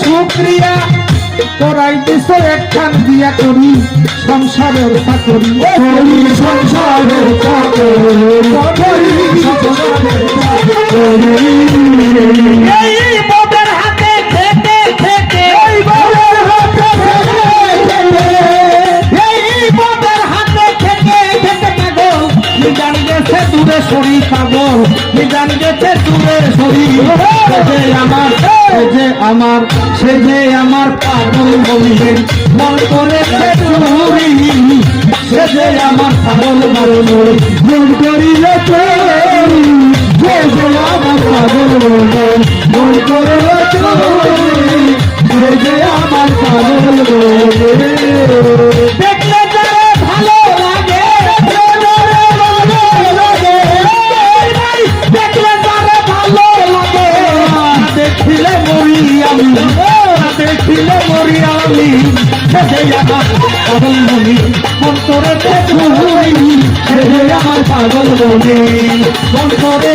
শুক্রিয়া তোরাই দিস একখান দিয়া করি সংসারের চাকরি সংসারের হাতে খেতে খেতে নিজান গেছে দূরে সরি পাগল নিজান গেছে দূরে সরি সে যে আমার পাগল বলিলেন মন করেছে চুরি সে যে আমার পাগল বলিলেন মন করিলে যে যে আমার পাগল বলিলেন মন করিলে চুরি সে যে আমার পাগল বলিলেন দেখলে যারে ভালো লাগে দেখিলে মরি আমি পাগল বলি অন্তরে চুরি আমার পাগল বলি অন্তরে